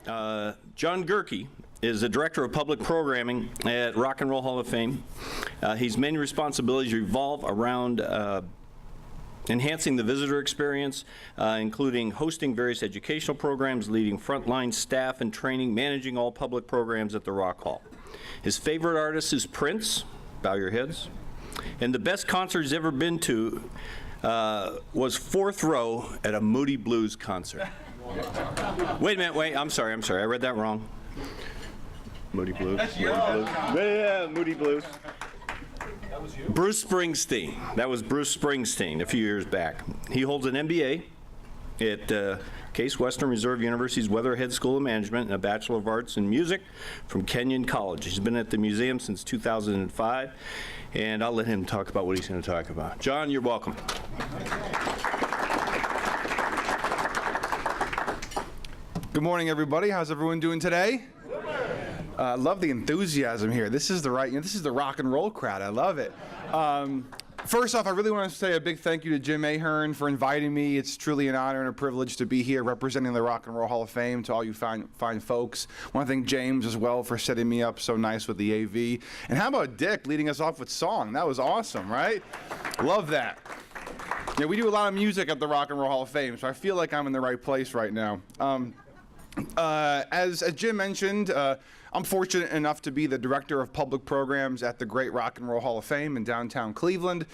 John Gerke is the Director of Public Programming at Rock and Roll Hall of Fame. His main responsibilities revolve around enhancing the visitor experience, including hosting various educational programs, leading frontline staff and training, managing all public programs at the Rock Hall. His favorite artist is Prince, bow your heads, and the best concert he's ever been to was fourth row at a Moody Blues concert. Wait a minute, I'm sorry, I read that wrong. Moody Blues. That's Moody Blues. Yeah, Moody Blues. That was you? Bruce Springsteen. That was Bruce Springsteen a few years back. He holds an MBA at Case Western Reserve University's Weatherhead School of Management and a Bachelor of Arts in Music from Kenyon College. He's been at the museum since 2005, and I'll let him talk about what he's going to talk about. John, you're welcome. Good morning, everybody. How's everyone doing today? I love the enthusiasm here. This is the rock and roll crowd. I love it. First off, I really want to say a big thank you to Jim Ahern for inviting me. It's truly an honor and a privilege to be here representing the Rock and Roll Hall of Fame to all you fine folks. I want to thank James as well for setting me up so nice with the AV. And how about Dick leading us off with song? That was awesome, right? Love that. Yeah, we do a lot of music at the Rock and Roll Hall of Fame, so I feel like I'm in the right place right now. As Jim mentioned, I'm fortunate enough to be the Director of Public Programs at the Great Rock and Roll Hall of Fame in downtown Cleveland.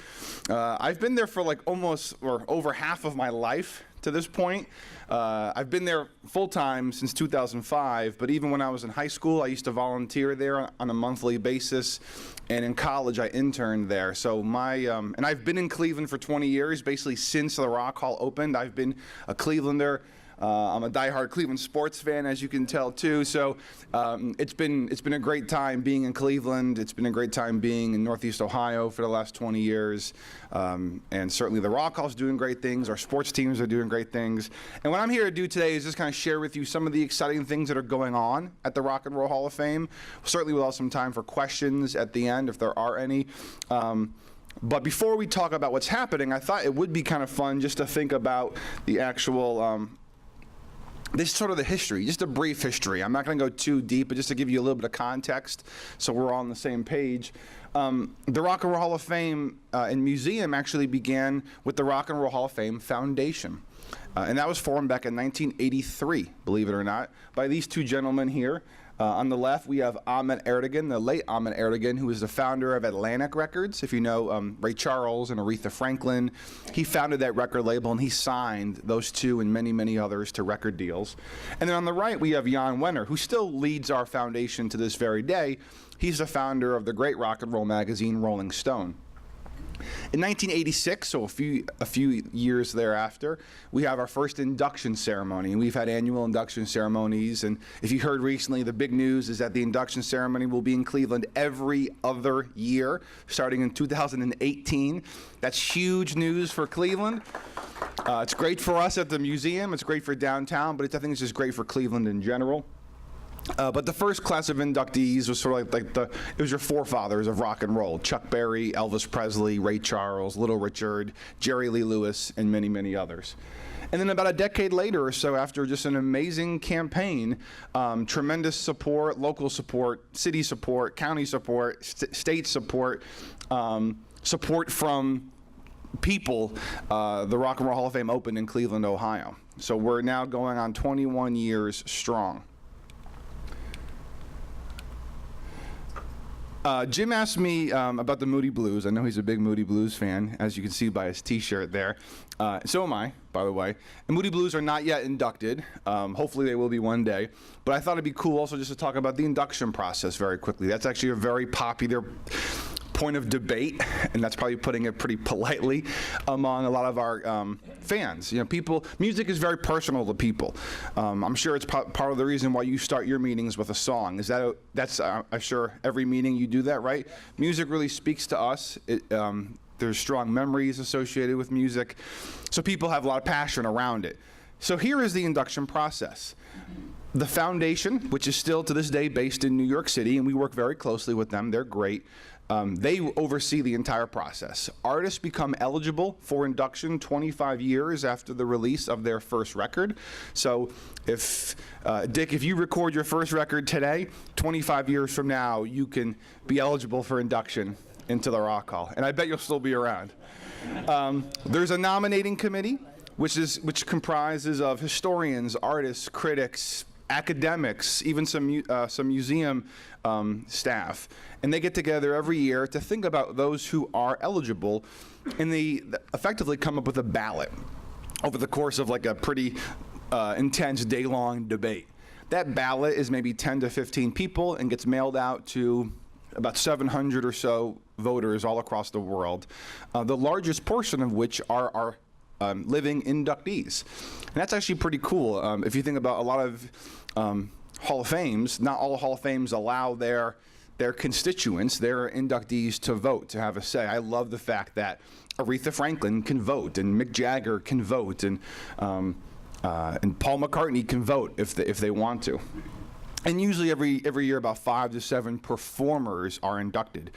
I've been there for like almost or over half of my life to this point. I've been there full-time since 2005, but even when I was in high school, I used to volunteer there on a monthly basis, and in college, I interned there. So and I've been in Cleveland for 20 years, basically since the Rock Hall opened. I've been a Clevelander. I'm a diehard Cleveland sports fan, as you can tell, too. So it's been a great time being in Cleveland. It's been a great time being in Northeast Ohio for the last 20 years. And certainly the Rock Hall's doing great things. Our sports teams are doing great things. And what I'm here to do today is just kind of share with you some of the exciting things that are going on at the Rock and Roll Hall of Fame. Certainly we'll have some time for questions at the end, if there are any. But before we talk about what's happening, I thought it would be kind of fun just to think about the actual this is sort of the history, just a brief history. I'm not going to go too deep, but just to give you a little bit of context so we're all on the same page. The Rock and Roll Hall of Fame and Museum actually began with the Rock and Roll Hall of Fame Foundation. And that was formed back in 1983, believe it or not, by these two gentlemen here. On the left, we have Ahmet Ertegun, the late Ahmet Ertegun, who is the founder of Atlantic Records. If you know Ray Charles and Aretha Franklin, he founded that record label, and he signed those two and many, many others to record deals. And then on the right, we have Jan Wenner, who still leads our foundation to this very day. He's the founder of the great rock and roll magazine, Rolling Stone. In 1986, so a few years thereafter, we have our first induction ceremony, and we've had annual induction ceremonies. And if you heard recently, the big news is that the induction ceremony will be in Cleveland every other year, starting in 2018. That's huge news for Cleveland. It's great for us at the museum. It's great for downtown, but I think it's just great for Cleveland in general. But the first class of inductees was sort of it was your forefathers of rock and roll: Chuck Berry, Elvis Presley, Ray Charles, Little Richard, Jerry Lee Lewis, and many, many others. And then about a decade later or so, after just an amazing campaign, tremendous support, local support, city support, county support, state support, support from people, the Rock and Roll Hall of Fame opened in Cleveland, Ohio. So we're now going on 21 years strong. Jim asked me about the Moody Blues. I know he's a big Moody Blues fan, as you can see by his t-shirt there. So am I, by the way. And Moody Blues are not yet inducted. Hopefully they will be one day. But I thought it'd be cool also just to talk about the induction process very quickly. That's actually a very popular point of debate, and that's probably putting it pretty politely, among a lot of our fans. You know, music is very personal to people. I'm sure it's part of the reason why you start your meetings with a song. That's I'm sure every meeting you do that, right? Music really speaks to us. There's strong memories associated with music, so people have a lot of passion around it. So here is the induction process. The foundation, which is still to this day based in New York City, and we work very closely with them, they're great. They oversee the entire process. Artists become eligible for induction 25 years after the release of their first record. So if, Dick, if you record your first record today, 25 years from now, you can be eligible for induction into the Rock Hall. And I bet you'll still be around. There's a nominating committee, which comprises of historians, artists, critics, academics, even some museum staff, and they get together every year to think about those who are eligible, and they effectively come up with a ballot over the course of like a pretty intense day-long debate. That ballot is maybe 10 to 15 people and gets mailed out to about 700 or so voters all across the world, the largest portion of which are our living inductees. And that's actually pretty cool. If you think about a lot of Hall of Fames, not all Hall of Fames allow their constituents, their inductees, to vote, to have a say. I love the fact that Aretha Franklin can vote, and Mick Jagger can vote, and Paul McCartney can vote if they want to. And usually every year about 5 to 7 performers are inducted.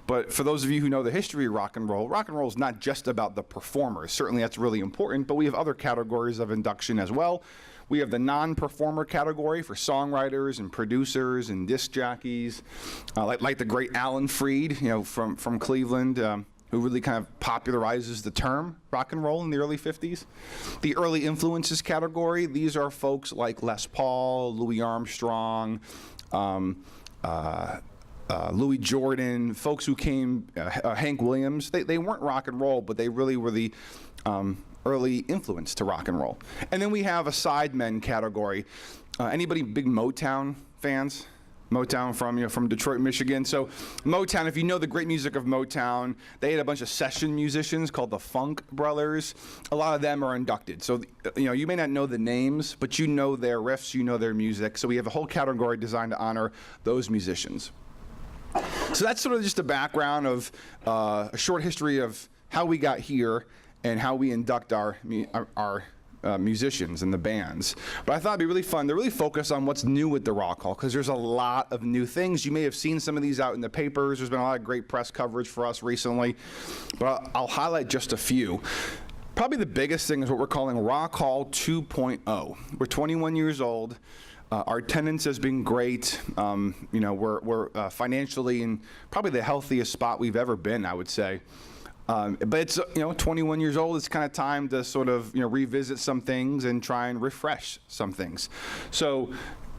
But for those of you who know the history of rock and roll is not just about the performers. Certainly that's really important, but we have other categories of induction as well. We have the non-performer category for songwriters and producers and disc jockeys, like the great Alan Freed, from Cleveland, who really kind of popularizes the term rock and roll in the early 50s. The early influences category, these are folks like Les Paul, Louis Armstrong, Louis Jordan, folks who came, Hank Williams. They weren't rock and roll, but they really were the early influence to rock and roll. And then we have a sidemen category. Anybody big Motown fans? Motown from Detroit, Michigan. So Motown, if you know the great music of Motown, they had a bunch of session musicians called the Funk Brothers. A lot of them are inducted. So you may not know the names, but you know their riffs, you know their music. So we have a whole category designed to honor those musicians. So that's sort of just a background of a short history of how we got here and how we induct our musicians and the bands. But I thought it'd be really fun to really focus on what's new with the Rock Hall, because there's a lot of new things. You may have seen some of these out in the papers. There's been a lot of great press coverage for us recently, but I'll highlight just a few. Probably the biggest thing is what we're calling Rock Hall 2.0. We're 21 years old. Our attendance has been great. We're financially in probably the healthiest spot we've ever been, I would say. But it's 21 years old. It's kind of time to sort of revisit some things and try and refresh some things. So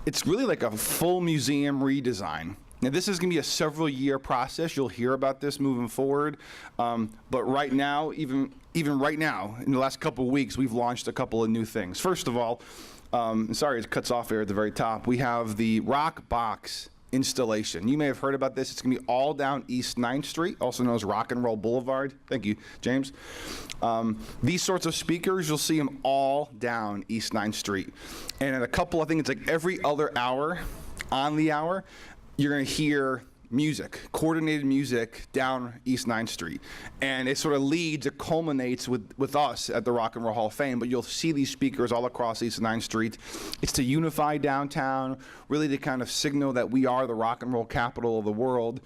it's really like a full museum redesign. Now this is going to be a several-year process. You'll hear about this moving forward. But right now, even right now, in the last couple of weeks, we've launched a couple of new things. First of all, sorry, it cuts off here at the very top. We have the Rock Box installation. You may have heard about this. It's going to be all down East 9th Street, also known as Rock and Roll Boulevard. Thank you, James. These sorts of speakers, you'll see them all down East 9th Street. And at a couple, I think it's like every other hour, on the hour, you're going to hear music, coordinated music down East 9th Street. And it sort of leads, it culminates with us at the Rock and Roll Hall of Fame, but you'll see these speakers all across East 9th Street. It's to unify downtown, really to kind of signal that we are the rock and roll capital of the world.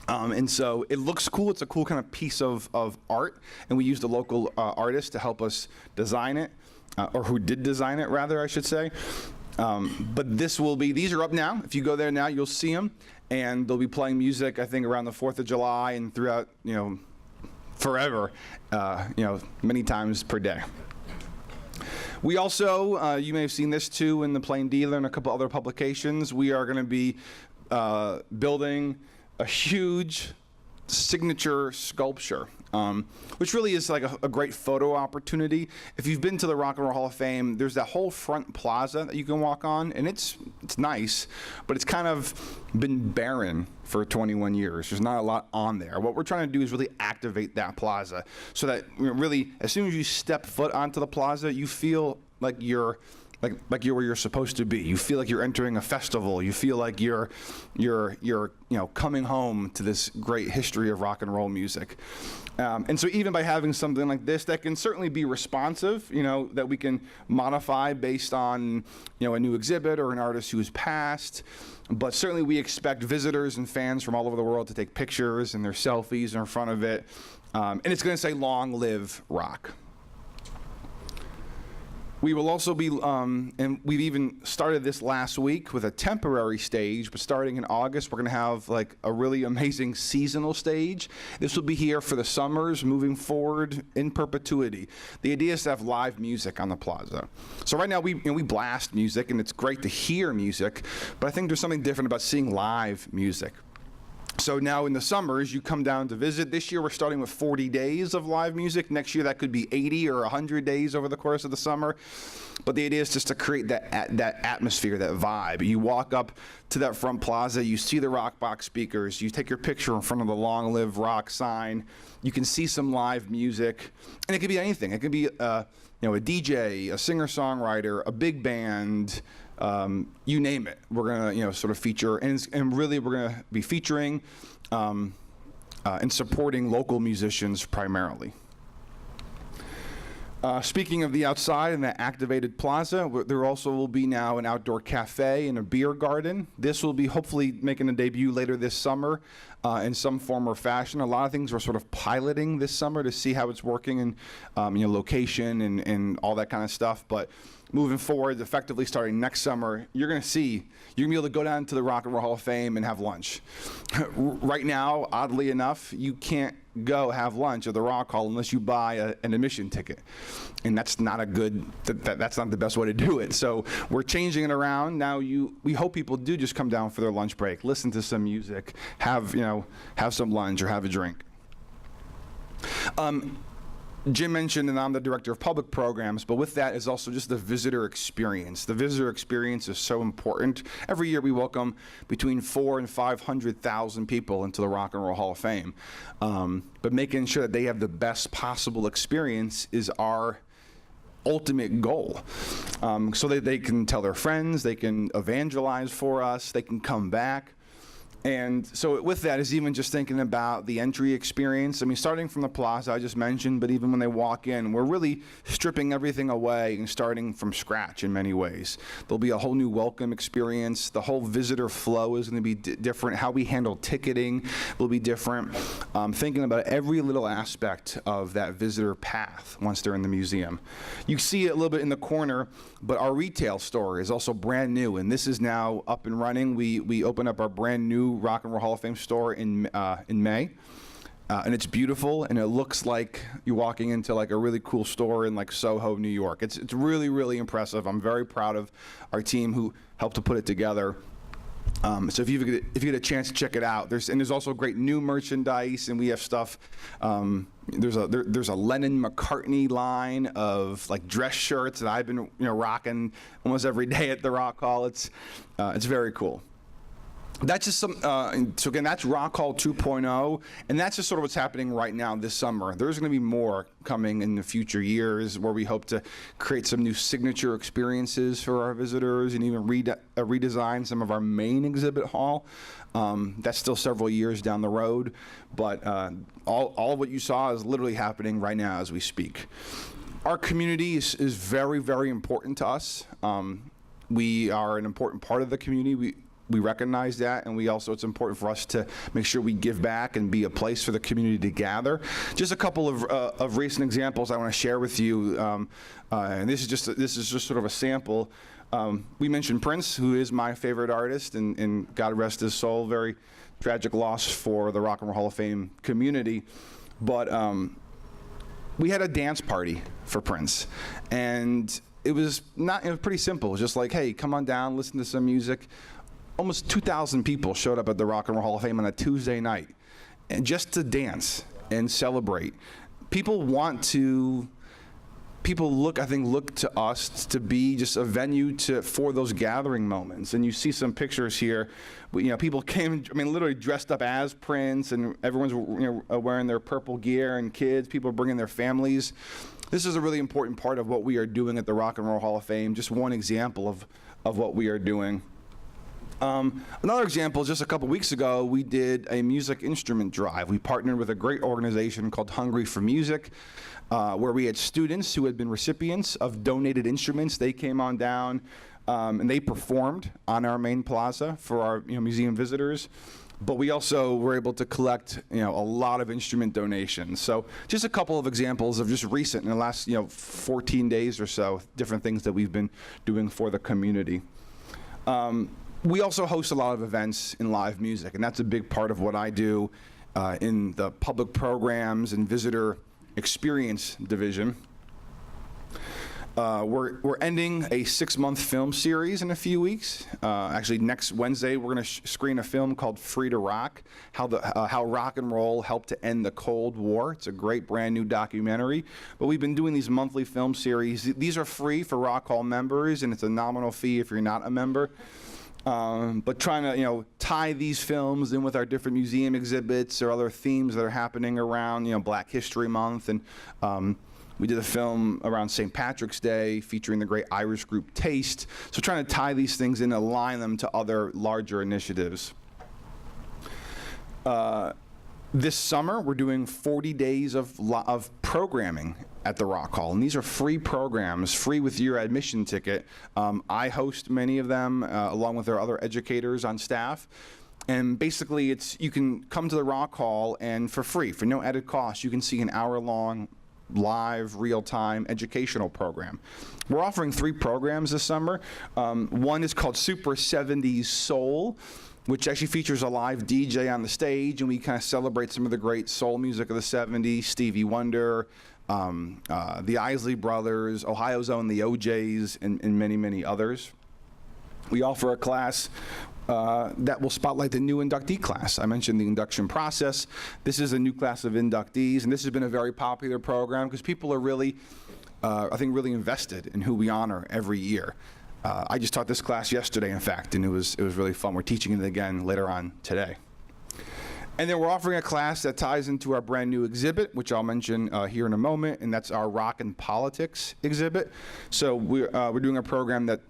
And so it looks cool. It's a cool kind of piece of art, and we used a local artist to help us design it, or who did design it, rather, I should say. But these are up now. If you go there now, you'll see them. And they'll be playing music, I think, around the 4th of July and throughout, forever, many times per day. We also, you may have seen this too in the Plain Dealer and a couple other publications, we are going to be building a huge signature sculpture, which really is like a great photo opportunity. If you've been to the Rock and Roll Hall of Fame, there's that whole front plaza that you can walk on, and it's nice, but it's kind of been barren for 21 years. There's not a lot on there. What we're trying to do is really activate that plaza so that really, as soon as you step foot onto the plaza, you feel like you're like you're where you're supposed to be. You feel like you're entering a festival. You feel like you're coming home to this great history of rock and roll music. And so even by having something like this that can certainly be responsive, that we can modify based on, a new exhibit or an artist who's passed, but certainly we expect visitors and fans from all over the world to take pictures and their selfies in front of it. And it's going to say, "Long live rock." We will also be, and we've even started this last week with a temporary stage, but starting in August, we're going to have like a really amazing seasonal stage. This will be here for the summers, moving forward in perpetuity. The idea is to have live music on the plaza. So right now we blast music, and it's great to hear music, but I think there's something different about seeing live music. So now in the summers, you come down to visit. This year, we're starting with 40 days of live music. Next year, that could be 80 or 100 days over the course of the summer. But the idea is just to create that atmosphere, that vibe. You walk up to that front plaza, you see the rock box speakers, you take your picture in front of the "Long Live Rock" sign. You can see some live music, and it could be anything. It could be a DJ, a singer-songwriter, a big band. You name it. We're gonna, sort of feature, and really we're gonna be featuring and supporting local musicians primarily. Speaking of the outside and that activated plaza, there also will be now an outdoor cafe and a beer garden. This will be hopefully making a debut later this summer in some form or fashion. A lot of things we're sort of piloting this summer to see how it's working, and location and all that kind of stuff. But moving forward, effectively starting next summer, you're going to be able to go down to the Rock and Roll Hall of Fame and have lunch. Right now, oddly enough, you can't go have lunch at the Rock Hall unless you buy an admission ticket, and that's not that's not the best way to do it. So we're changing it around now. We hope people do just come down for their lunch break, listen to some music, have some lunch or have a drink. Jim mentioned, and I'm the director of public programs, but with that is also just the visitor experience. The visitor experience is so important. Every year we welcome between 400,000 and 500,000 people into the Rock and Roll Hall of Fame. But making sure that they have the best possible experience is our ultimate goal, so that they can tell their friends, they can evangelize for us, they can come back. And so with that is even just thinking about the entry experience. I mean, starting from the plaza I just mentioned, but even when they walk in, we're really stripping everything away and starting from scratch in many ways. There'll be a whole new welcome experience. The whole visitor flow is going to be different. How we handle ticketing will be different. Thinking about every little aspect of that visitor path once they're in the museum. You see it a little bit in the corner, but our retail store is also brand new, and this is now up and running. We open up our brand new Rock and Roll Hall of Fame store in May, and it's beautiful, and it looks like you're walking into like a really cool store in like Soho, New York. It's really, really impressive. I'm very proud of our team who helped to put it together. So if you get a chance to check it out, there's also great new merchandise, and we have stuff. There's a Lennon-McCartney line of like dress shirts that I've been rocking almost every day at the Rock Hall. It's very cool. That's just some, so again, that's Rock Hall 2.0, and that's just sort of what's happening right now this summer. There's going to be more coming in the future years where we hope to create some new signature experiences for our visitors and even redesign some of our main exhibit hall. That's still several years down the road, but all of what you saw is literally happening right now as we speak. Our community is very, very important to us. We are an important part of the community. We recognize that, and it's important for us to make sure we give back and be a place for the community to gather. Just a couple of recent examples I want to share with you, and this is just sort of a sample. We mentioned Prince, who is my favorite artist, and God rest his soul, very tragic loss for the Rock and Roll Hall of Fame community. But we had a dance party for Prince, and it was pretty simple. It was just like, hey, come on down, listen to some music. Almost 2,000 people showed up at the Rock and Roll Hall of Fame on a Tuesday night, and just to dance and celebrate. People want to people look to us to be just a venue for those gathering moments. And you see some pictures here. People came, literally dressed up as Prince, and everyone's wearing their purple gear, and kids, people bringing their families. This is a really important part of what we are doing at the Rock and Roll Hall of Fame. Just one example of what we are doing. Another example, just a couple weeks ago, we did a music instrument drive. We partnered with a great organization called Hungry for Music, where we had students who had been recipients of donated instruments. They came on down and they performed on our main plaza for our museum visitors. But we also were able to collect a lot of instrument donations. So just a couple of examples of just recent, in the last 14 days or so, different things that we've been doing for the community. We also host a lot of events in live music, and that's a big part of what I do in the public programs and visitor experience division. We're ending a 6-month film series in a few weeks. Actually, next Wednesday, we're going to screen a film called Free to Rock, how rock and roll helped to end the Cold War. It's a great brand new documentary. But we've been doing these monthly film series. These are free for Rock Hall members, and it's a nominal fee if you're not a member. But trying to tie these films in with our different museum exhibits or other themes that are happening around Black History Month, and we did a film around St. Patrick's Day featuring the great Irish group Taste. So trying to tie these things in and align them to other larger initiatives. This summer, we're doing 40 days of programming at the Rock Hall, and these are free programs, free with your admission ticket. I host many of them, along with our other educators on staff. And basically, you can come to the Rock Hall, and for free, for no added cost, you can see an hour-long live, real-time educational program. We're offering 3 programs this summer. One is called Super 70s Soul, which actually features a live DJ on the stage, and we kind of celebrate some of the great soul music of the 70s, Stevie Wonder, the Isley Brothers, Ohio's Own the OJs, and many, many others. We offer a class that will spotlight the new inductee class. I mentioned the induction process. This is a new class of inductees, and this has been a very popular program because people are really, I think, really invested in who we honor every year. I just taught this class yesterday, in fact, and it was really fun. We're teaching it again later on today. And then we're offering a class that ties into our brand new exhibit, which I'll mention here in a moment, and that's our Rock and Politics exhibit. So we're doing a program that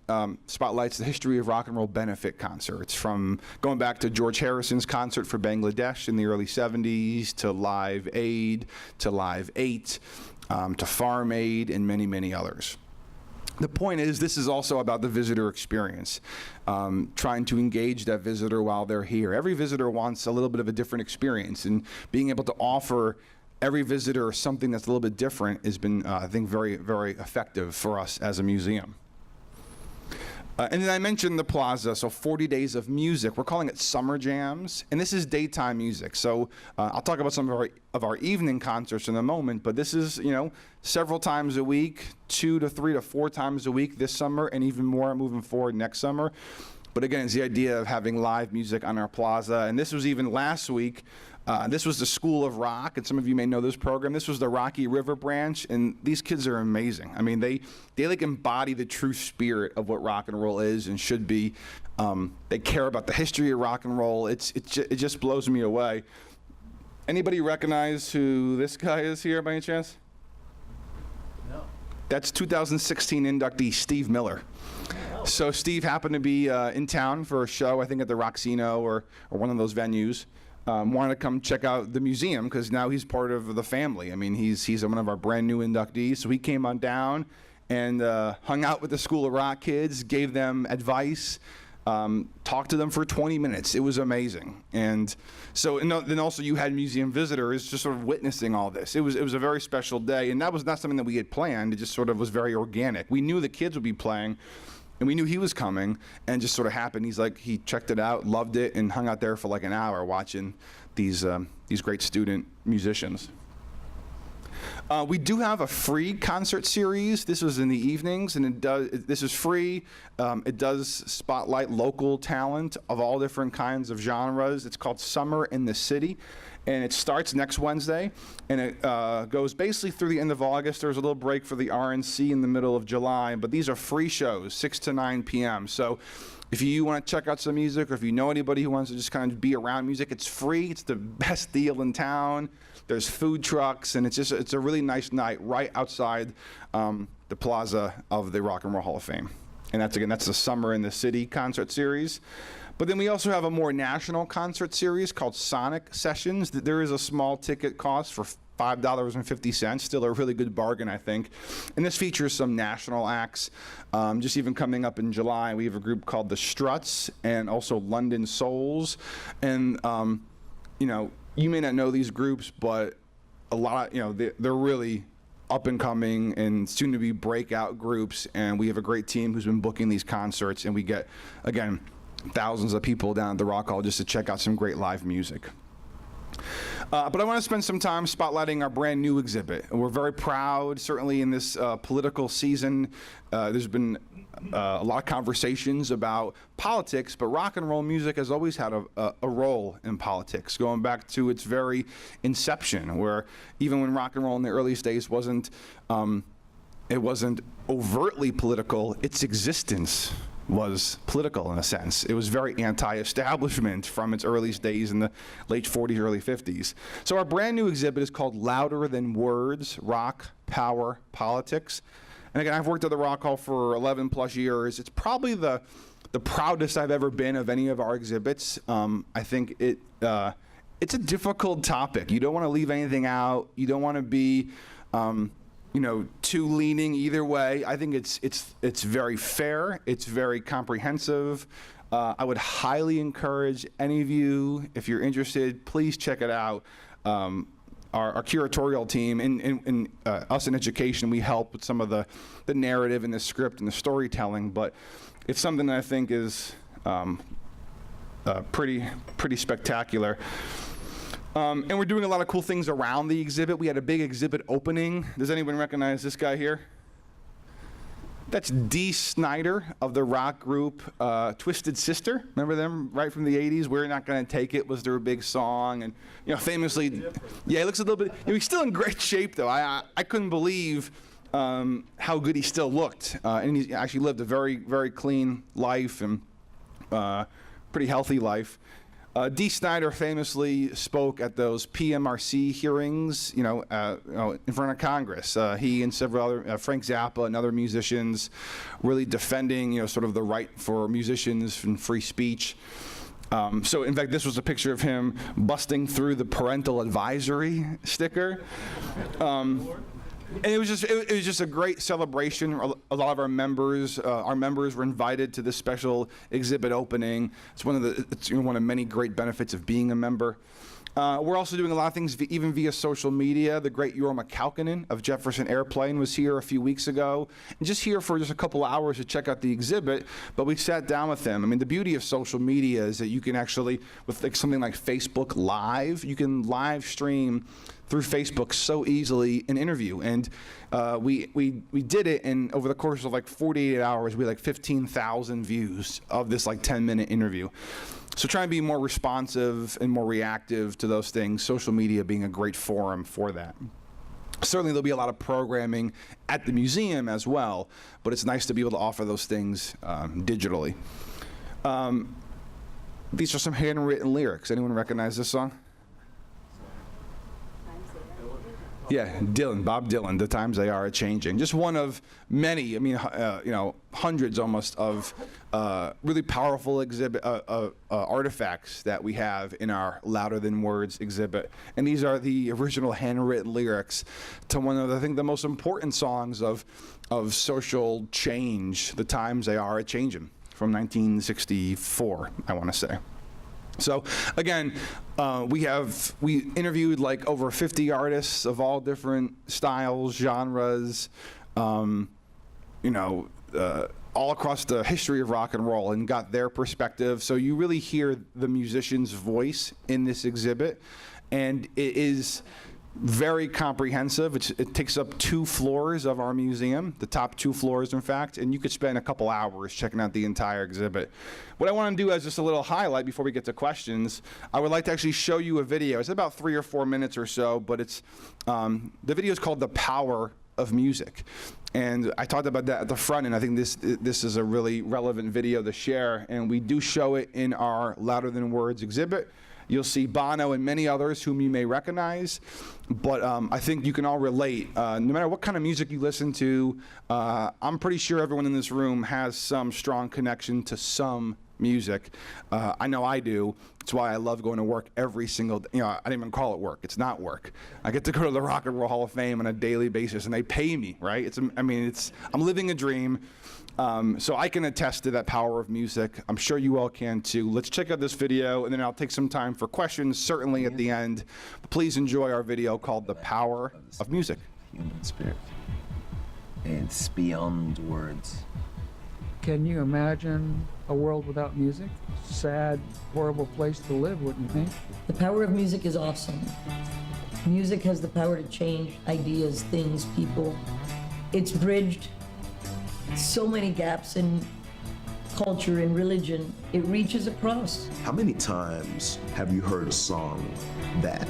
spotlights the history of rock and roll benefit concerts, from going back to George Harrison's concert for Bangladesh in the early 70s, to Live Aid, to Live 8, to Farm Aid, and many, many others. The point is, this is also about the visitor experience, trying to engage that visitor while they're here. Every visitor wants a little bit of a different experience, and being able to offer every visitor something that's a little bit different has been, I think, very, very effective for us as a museum. And then I mentioned the plaza, so 40 days of music. We're calling it Summer Jams, and this is daytime music. So I'll talk about some of our evening concerts in a moment, but this is, several times a week, 2 to 3 to 4 times a week this summer, and even more moving forward next summer. But again, it's the idea of having live music on our plaza, and this was even last week. This was the School of Rock, and some of you may know this program. This was the Rocky River branch, and these kids are amazing. I mean, they like embody the true spirit of what rock and roll is and should be. They care about the history of rock and roll. It just blows me away. Anybody recognize who this guy is here by any chance? No. That's 2016 inductee Steve Miller. So Steve happened to be in town for a show, I think at the Roxino or one of those venues. Wanted to come check out the museum because now he's part of the family. I mean, he's one of our brand new inductees. So he came on down and hung out with the School of Rock kids, gave them advice, talked to them for 20 minutes. It was amazing. And so, and then also you had museum visitors just sort of witnessing all this. It was a very special day, and that was not something that we had planned. It just sort of was very organic. We knew the kids would be playing, and we knew he was coming, and it just sort of happened. He checked it out, loved it, and hung out there for like an hour watching these great student musicians. We do have a free concert series. This was in the evenings, and this is free. It does spotlight local talent of all different kinds of genres. It's called Summer in the City, and it starts next Wednesday, and it goes basically through the end of August. There's a little break for the RNC in the middle of July, but these are free shows, 6 to 9 p.m. So if you want to check out some music, or if you know anybody who wants to just kind of be around music, it's free. It's the best deal in town. There's food trucks, and it's a really nice night right outside the plaza of the Rock and Roll Hall of Fame. And that's the Summer in the City concert series. But then we also have a more national concert series called Sonic Sessions. There is a small ticket cost for $5.50, still a really good bargain, I think. And this features some national acts. Just even coming up in July, we have a group called the Struts and also London Souls. And, you may not know these groups, but a lot, they're really up and coming and soon to be breakout groups. And we have a great team who's been booking these concerts, and we get, again, thousands of people down at the Rock Hall just to check out some great live music. But I want to spend some time spotlighting our brand new exhibit. And we're very proud, certainly in this political season. There's been a lot of conversations about politics, but rock and roll music has always had a role in politics, going back to its very inception, where even when rock and roll in the earliest days wasn't overtly political, its existence was political in a sense. It was very anti-establishment from its earliest days in the late 40s, early 50s. So our brand new exhibit is called Louder Than Words, Rock, Power, Politics. And again, I've worked at the Rock Hall for 11 plus years. It's probably the proudest I've ever been of any of our exhibits. I think it's a difficult topic. You don't want to leave anything out. You don't want to be too leaning either way. I think it's very fair. It's very comprehensive. I would highly encourage any of you, if you're interested, please check it out. Our curatorial team and us in education, we help with some of the narrative and the script and the storytelling, but it's something that I think is pretty spectacular. And we're doing a lot of cool things around the exhibit. We had a big exhibit opening. Does anyone recognize this guy here? That's Dee Snider of the rock group Twisted Sister. Remember them right from the 80s? We're Not Gonna Take It was their big song. And famously, yeah, he looks a little bit, he's still in great shape though. I couldn't believe how good he still looked. And he actually lived a very, very clean life and pretty healthy life. Dee Snider famously spoke at those PMRC hearings, in front of Congress. He and several other, Frank Zappa and other musicians, really defending, sort of the right for musicians and free speech. So, in fact, this was a picture of him busting through the parental advisory sticker. And it was just a great celebration. A lot of our members were invited to this special exhibit opening. It's one of many great benefits of being a member. We're also doing a lot of things even via social media. The great Jorma Kaukonen of Jefferson Airplane was here a few weeks ago, and just here for just a couple hours to check out the exhibit. But we sat down with him. I mean, the beauty of social media is that you can actually, with something like Facebook Live, you can live stream through Facebook so easily an interview. And we did it, and over the course of like 48 hours, we had like 15,000 views of this like 10-minute interview. So try and be more responsive and more reactive to those things, social media being a great forum for that. Certainly there'll be a lot of programming at the museum as well, but it's nice to be able to offer those things digitally. These are some handwritten lyrics. Anyone recognize this song? Yeah, Bob Dylan, The Times They Are A-Changing. Just one of many, hundreds almost of really powerful artifacts that we have in our Louder Than Words exhibit. And these are the original handwritten lyrics to one of, I think, the most important songs of social change, The Times They Are A-Changing, from 1964, I want to say. So again, we interviewed like over 50 artists of all different styles, genres, all across the history of rock and roll, and got their perspective. So you really hear the musician's voice in this exhibit, and it is very comprehensive. It takes up 2 floors of our museum, the top 2 floors, in fact, and you could spend a couple hours checking out the entire exhibit. What I want to do as just a little highlight before we get to questions, I would like to actually show you a video. It's about 3 or 4 minutes or so, but it's the video is called "The Power of Music." And I talked about that at the front, and I think this is a really relevant video to share, and we do show it in our Louder Than Words exhibit. You'll see Bono and many others whom you may recognize, but I think you can all relate. No matter what kind of music you listen to, I'm pretty sure everyone in this room has some strong connection to some music. I know I do. It's why I love going to work every single day. You know, I don't even call it work. It's not work. I get to go to the Rock and Roll Hall of Fame on a daily basis, and they pay me, right? I'm living a dream. So I can attest to that power of music. I'm sure you all can too. Let's check out this video, and then I'll take some time for questions, certainly at the end. But please enjoy our video called "The Power of Music." Human spirit. It's beyond words. Can you imagine a world without music? Sad, horrible place to live, wouldn't you think? The power of music is awesome. Music has the power to change ideas, things, people. It's bridged so many gaps in culture and religion. It reaches across. How many times have you heard a song that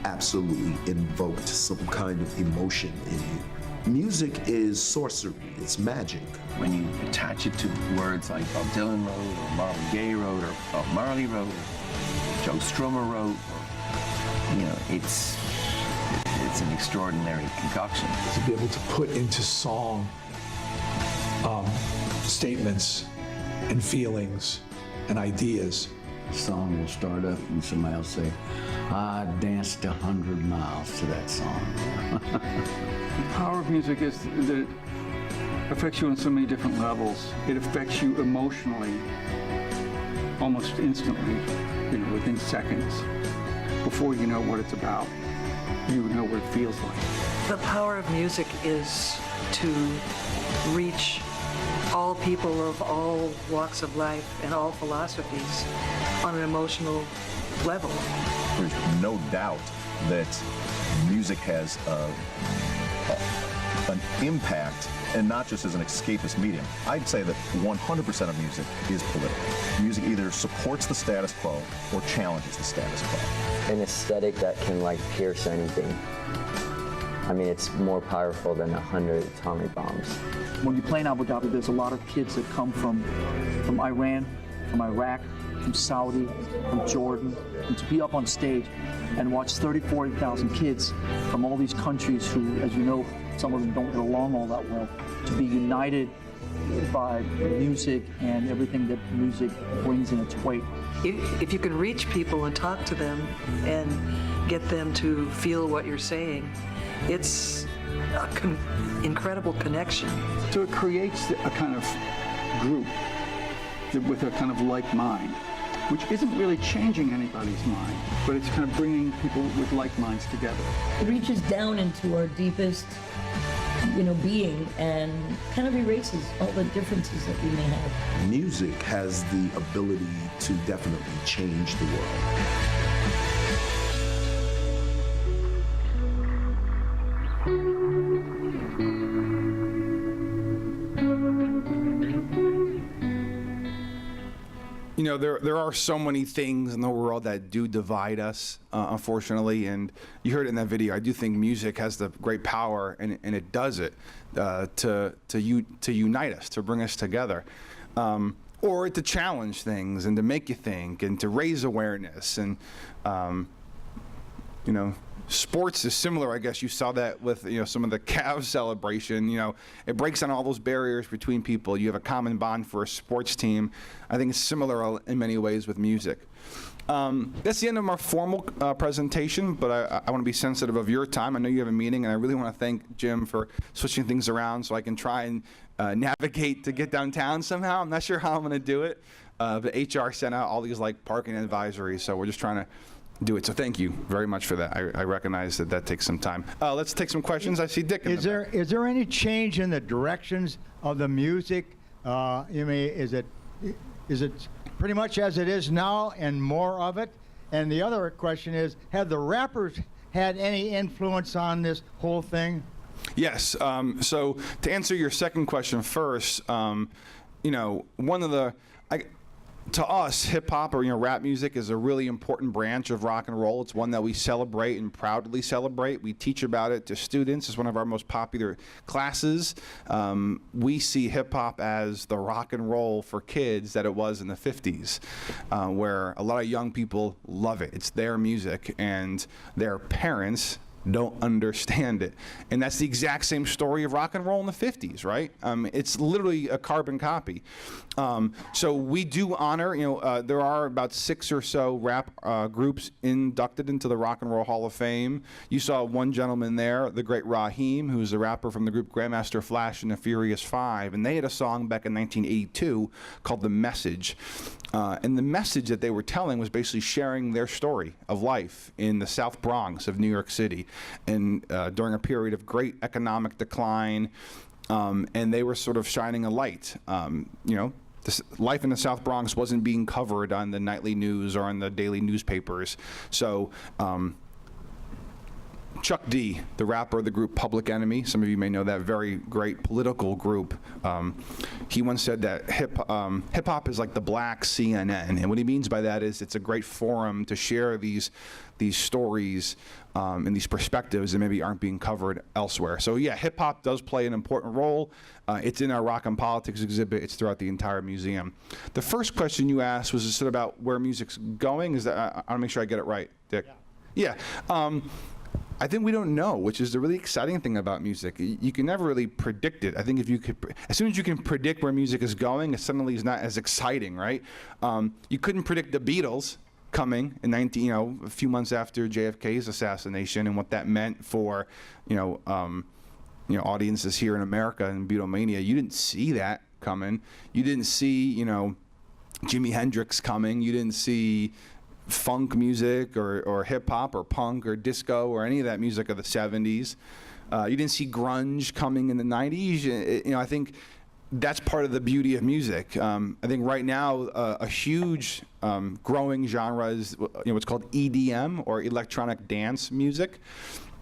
absolutely invoked some kind of emotion in you? Music is sorcery, it's magic. When you attach it to words like Bob Dylan wrote, or Marvin Gaye wrote, or Bob Marley wrote, or Joe Strummer wrote, you know, it's an extraordinary concoction. To be able to put into song statements and feelings and ideas. The song will start up and somebody will say, "I danced 100 miles to that song." The power of music is that it affects you on so many different levels. It affects you emotionally almost instantly, you know, within seconds. Before you know what it's about, you know what it feels like. The power of music is to reach all people of all walks of life and all philosophies on an emotional level. There's no doubt that music has an impact, and not just as an escapist medium. I'd say that 100% of music is political. Music either supports the status quo or challenges the status quo. An aesthetic that can like pierce anything. I mean, it's more powerful than 100 atomic bombs. When you play in Abu Dhabi, there's a lot of kids that come from Iran, from Iraq, from Saudi, from Jordan, and to be up on stage and watch 30,000, 40,000 kids from all these countries who, as you know, some of them don't get along all that well, to be united by music and everything that music brings in its weight. If you can reach people and talk to them and get them to feel what you're saying, it's an incredible connection. So it creates a kind of group with a kind of like mind, which isn't really changing anybody's mind, but it's kind of bringing people with like minds together. It reaches down into our deepest, being and kind of erases all the differences that we may have. Music has the ability to definitely change the world. There are so many things in the world that do divide us, unfortunately, and you heard it in that video. I do think music has the great power, and it does it, to unite us, to bring us together, or to challenge things and to make you think and to raise awareness. And sports is similar. I guess you saw that with some of the Cavs celebration. It breaks down all those barriers between people. You have a common bond for a sports team. I think it's similar in many ways with music. That's the end of our formal presentation, but I want to be sensitive of your time. I know you have a meeting, and I really want to thank Jim for switching things around so I can try and navigate to get downtown somehow. I'm not sure how I'm going to do it, but HR sent out all these parking advisories, so we're just trying to do it. So thank you very much for that. I recognize that takes some time. Let's take some questions. I see Dick in the back. Is there any change in the directions of the music? Is it pretty much as it is now and more of it? And the other question is, have the rappers had any influence on this whole thing? Yes. So to answer your second question first, you know, one of the, to us, hip hop or rap music is a really important branch of rock and roll. It's one that we celebrate and proudly celebrate. We teach about it to students. It's one of our most popular classes. We see hip hop as the rock and roll for kids that it was in the 50s, where a lot of young people love it. It's their music, and their parents don't understand it. And that's the exact same story of rock and roll in the 50s, right? It's literally a carbon copy. So we do honor, there are about 6 or so rap groups inducted into the Rock and Roll Hall of Fame. You saw one gentleman there, the great Raheem, who's a rapper from the group Grandmaster Flash and the Furious Five, and they had a song back in 1982 called The Message. And the message that they were telling was basically sharing their story of life in the South Bronx of New York City, and during a period of great economic decline, and they were sort of shining a light. Life in the South Bronx wasn't being covered on the nightly news or on the daily newspapers. So Chuck D, the rapper of the group Public Enemy, some of you may know that very great political group, he once said that hip-hop is like the black CNN, and what he means by that is it's a great forum to share these stories and these perspectives that maybe aren't being covered elsewhere. So yeah, hip-hop does play an important role. It's in our Rock and Politics exhibit. It's throughout the entire museum. The first question you asked was just about where music's going. Is that, I want to make sure I get it right, Dick. Yeah. I think we don't know, which is the really exciting thing about music. You can never really predict it. I think if you could, as soon as you can predict where music is going, it suddenly is not as exciting, right? You couldn't predict the Beatles coming in a few months after JFK's assassination and what that meant for, audiences here in America and Beatlemania. You didn't see that coming. You didn't see, Jimi Hendrix coming. You didn't see funk music or hip hop or punk or disco or any of that music of the 70s. You didn't see grunge coming in the 90s. I think that's part of the beauty of music. I think right now a huge growing genre is what's called EDM, or electronic dance music.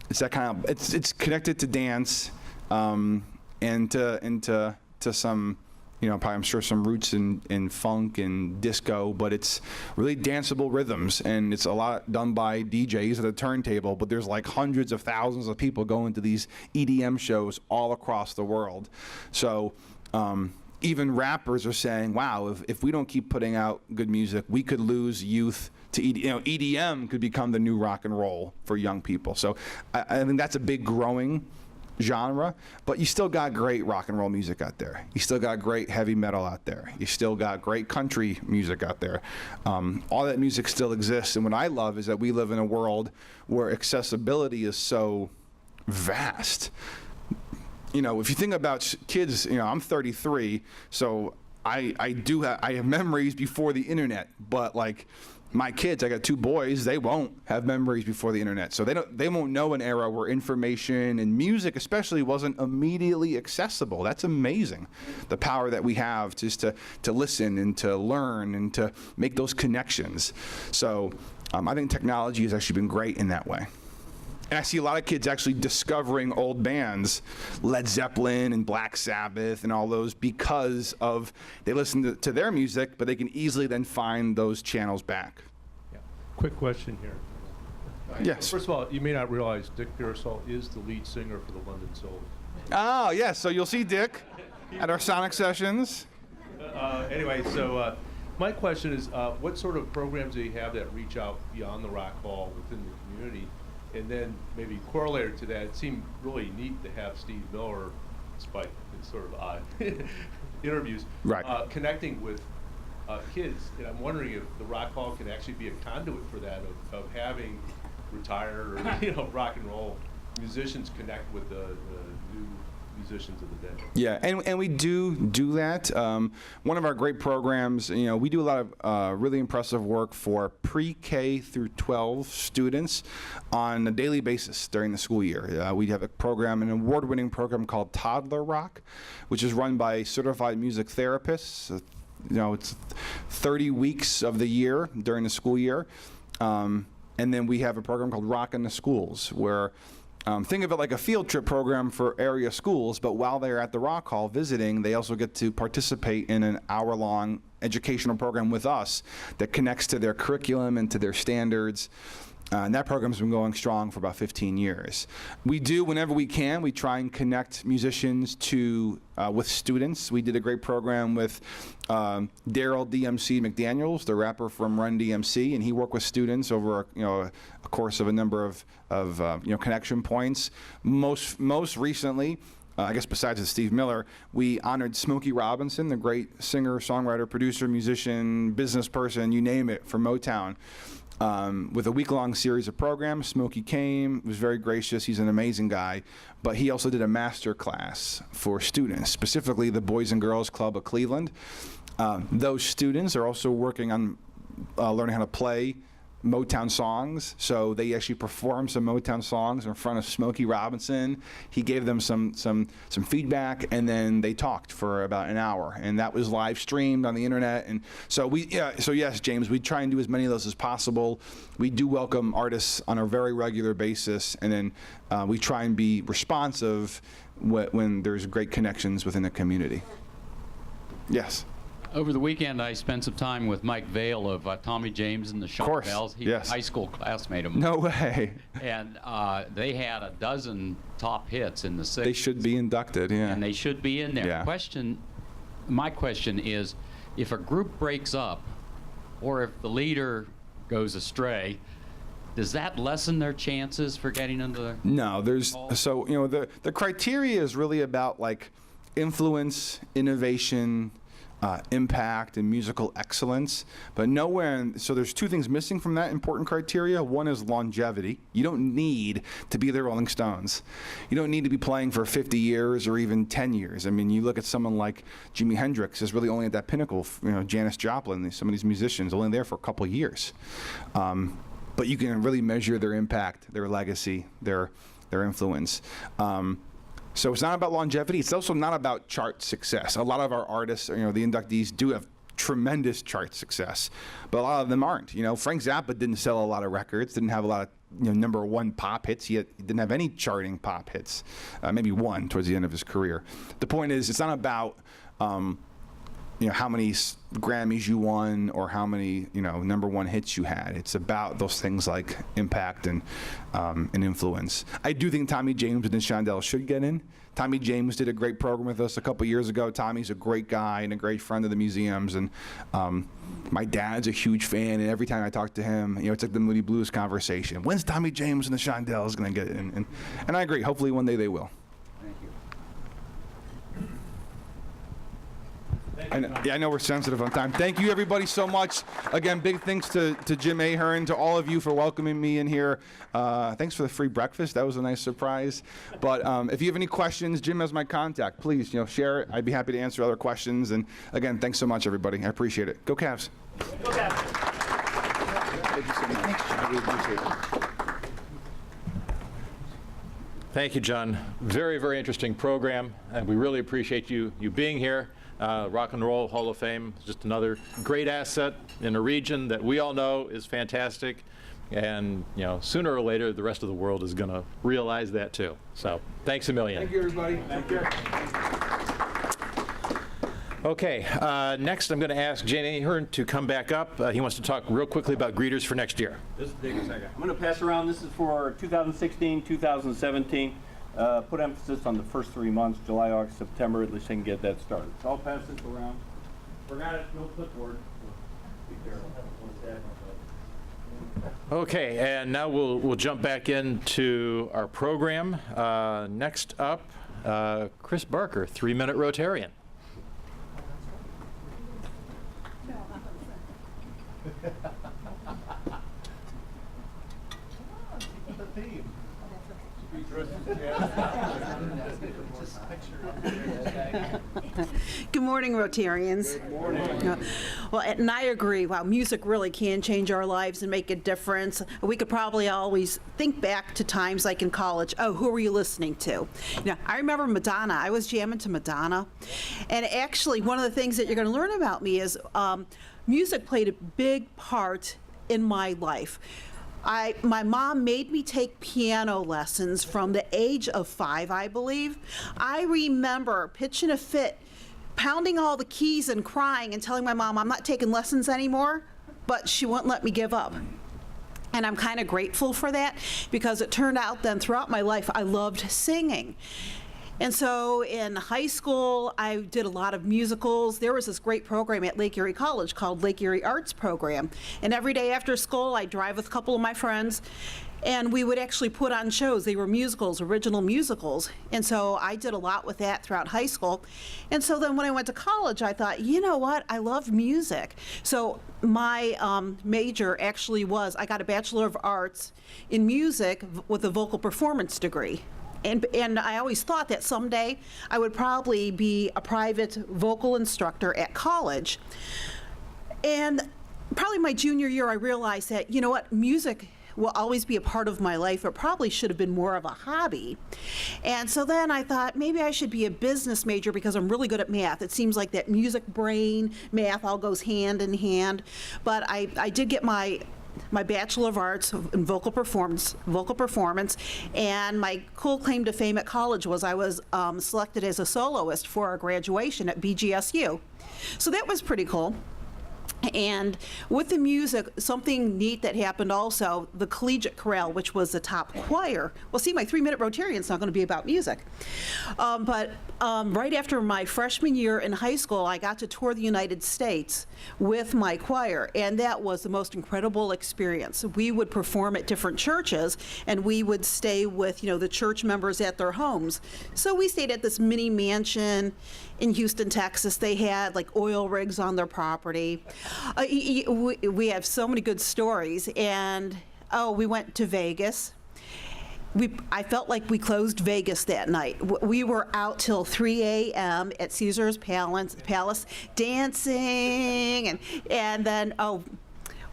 It's that kind of it's connected to dance and to some probably I'm sure some roots in funk and disco, but it's really danceable rhythms, and it's a lot done by DJs at a turntable, but there's like hundreds of thousands of people going to these EDM shows all across the world. So even rappers are saying, wow, if we don't keep putting out good music, we could lose youth to EDM. EDM could become the new rock and roll for young people. So I think that's a big growing genre, but you still got great rock and roll music out there. You still got great heavy metal out there. You still got great country music out there. All that music still exists, and what I love is that we live in a world where accessibility is so vast. If you think about kids, I'm 33, so I have memories before the internet, but like my kids, I got 2 boys, they won't have memories before the internet. So they won't know an era where information and music especially wasn't immediately accessible. That's amazing. The power that we have just to listen and to learn and to make those connections. So I think technology has actually been great in that way. And I see a lot of kids actually discovering old bands, Led Zeppelin and Black Sabbath and all those, because of they listen to their music, but they can easily then find those channels back. Yeah. Quick question here. Yes. First of all, you may not realize Dick Pearsall is the lead singer for the London Soul. Oh, yes. So you'll see Dick at our Sonic sessions. Anyway, so my question is, what sort of programs do you have that reach out beyond the Rock Hall within the community? And then maybe corollary to that, it seemed really neat to have Steve Miller, despite his sort of odd interviews, right, connecting with kids. And I'm wondering if the Rock Hall can actually be a conduit for that, of having retired or rock and roll musicians connect with the new musicians of the day. Yeah, and we do that. One of our great programs, we do a lot of really impressive work for pre-K through 12 students on a daily basis during the school year. We have a program, an award-winning program called Toddler Rock, which is run by certified music therapists. It's 30 weeks of the year during the school year. And then we have a program called Rock in the Schools, where think of it like a field trip program for area schools, but while they're at the Rock Hall visiting, they also get to participate in an hour-long educational program with us that connects to their curriculum and to their standards. And that program's been going strong for about 15 years. We do, whenever we can, we try and connect musicians to with students. We did a great program with Daryl DMC McDaniels, the rapper from Run DMC, and he worked with students over a course of a number of connection points. Most recently, I guess besides Steve Miller, we honored Smokey Robinson, the great singer, songwriter, producer, musician, business person, you name it, from Motown. With a week-long series of programs. Smokey came, was very gracious, he's an amazing guy, but he also did a master class for students, specifically the Boys and Girls Club of Cleveland. Those students are also working on learning how to play Motown songs, so they actually performed some Motown songs in front of Smokey Robinson. He gave them some feedback, and then they talked for about an hour, and that was live streamed on the internet. And so so yes, James, we try and do as many of those as possible. We do welcome artists on a very regular basis, and then we try and be responsive when there's great connections within the community. Yes. Over the weekend, I spent some time with Mike Vale of Tommy James and the Shondells. He's a high school classmate of mine. No way. And they had a dozen top hits in the 60s. They should be inducted, yeah. And they should be in there. Yeah. My question is, if a group breaks up, or if the leader goes astray, does that lessen their chances for getting into the No, the criteria is really about like influence, innovation, impact, and musical excellence, but nowhere. So there's two things missing from that important criteria. One is longevity. You don't need to be the Rolling Stones. You don't need to be playing for 50 years or even 10 years. I mean, you look at someone like Jimi Hendrix is really only at that pinnacle. Janis Joplin, some of these musicians only there for a couple of years. But you can really measure their impact, their legacy, their influence. So it's not about longevity. It's also not about chart success. A lot of our artists, the inductees, do have tremendous chart success, but a lot of them aren't. Frank Zappa didn't sell a lot of records, didn't have a lot of #1 pop hits. He didn't have any charting pop hits, maybe one towards the end of his career. The point is, it's not about how many Grammys you won or how many #1 hits you had. It's about those things like impact and influence. I do think Tommy James and the Shondells should get in. Tommy James did a great program with us a couple years ago. Tommy's a great guy and a great friend of the museums, and my dad's a huge fan, and every time I talk to him, it's like the Moody Blues conversation. When's Tommy James and the Shondells going to get in? And I agree. Hopefully one day they will. I know we're sensitive on time. Thank you, everybody, so much. Again, big thanks to Jim Ahern, to all of you for welcoming me in here. Thanks for the free breakfast. That was a nice surprise. But if you have any questions, Jim has my contact. Please, share it. I'd be happy to answer other questions. And again, thanks so much, everybody. I appreciate it. Go Cavs. Go Cavs. Thank you so much. I really appreciate it. Thank you, John. Very, very interesting program, and we really appreciate you being here. Rock and Roll Hall of Fame is just another great asset in a region that we all know is fantastic, and sooner or later the rest of the world is going to realize that too. So thanks a million. Thank you, everybody. Take care. Okay, next I'm going to ask Jane Ahern to come back up. He wants to talk real quickly about greeters for next year. Just take a second. I'm going to pass around. This is for 2016, 2017. Put emphasis on the first 3 months, July, August, September, at least I can get that started. So I'll pass this around. Forgot it, no clipboard. Be careful. Okay, and now we'll jump back into our program. Next up, Chris Barker, 3-minute Rotarian. Good morning, Rotarians. Good morning. Well, and I agree. Wow, music really can change our lives and make a difference. We could probably always think back to times like in college. Oh, who were you listening to? I remember Madonna. I was jamming to Madonna. And actually, one of the things that you're going to learn about me is music played a big part in my life. My mom made me take piano lessons from the age of 5, I believe. I remember pitching a fit, pounding all the keys and crying and telling my mom I'm not taking lessons anymore, but she wouldn't let me give up. And I'm kind of grateful for that, because it turned out then throughout my life I loved singing. And so in high school, I did a lot of musicals. There was this great program at Lake Erie College called Lake Erie Arts Program. And every day after school, I'd drive with a couple of my friends, and we would actually put on shows. They were musicals, original musicals. And so I did a lot with that throughout high school. And so then when I went to college, I thought, you know what? I love music. So my major actually was, I got a Bachelor of Arts in Music with a vocal performance degree. And I always thought that someday I would probably be a private vocal instructor at college. And probably my junior year, I realized that, you know what, music will always be a part of my life. It probably should have been more of a hobby. And so then I thought maybe I should be a business major because I'm really good at math. It seems like that music, brain, math all goes hand in hand. But I did get my Bachelor of Arts in vocal performance, and my cool claim to fame at college was I was selected as a soloist for our graduation at BGSU. So that was pretty cool. And with the music, something neat that happened also, the Collegiate Chorale, which was the top choir. Well, see, my 3-minute Rotarian's not going to be about music. But right after my freshman year in high school, I got to tour the United States with my choir, and that was the most incredible experience. We would perform at different churches, and we would stay with, the church members at their homes. So we stayed at this mini mansion in Houston, Texas. They had like oil rigs on their property. We have so many good stories. And we went to Vegas. I felt like we closed Vegas that night. We were out till 3 a.m. at Caesar's Palace dancing, and then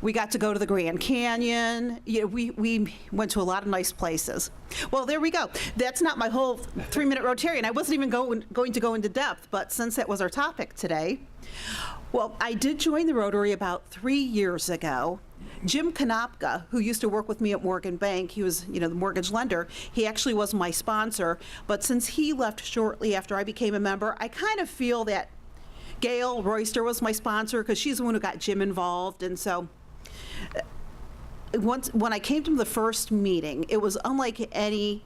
we got to go to the Grand Canyon. We went to a lot of nice places. Well, there we go. That's not my whole 3-minute Rotarian. I wasn't even going to go into depth, but since that was our topic today, well, I did join the Rotary about 3 years ago. Jim Konopka, who used to work with me at Morgan Bank, he was, the mortgage lender, he actually was my sponsor, but since he left shortly after I became a member, I kind of feel that Gail Royster was my sponsor because she's the one who got Jim involved, and so when I came to the first meeting, it was unlike any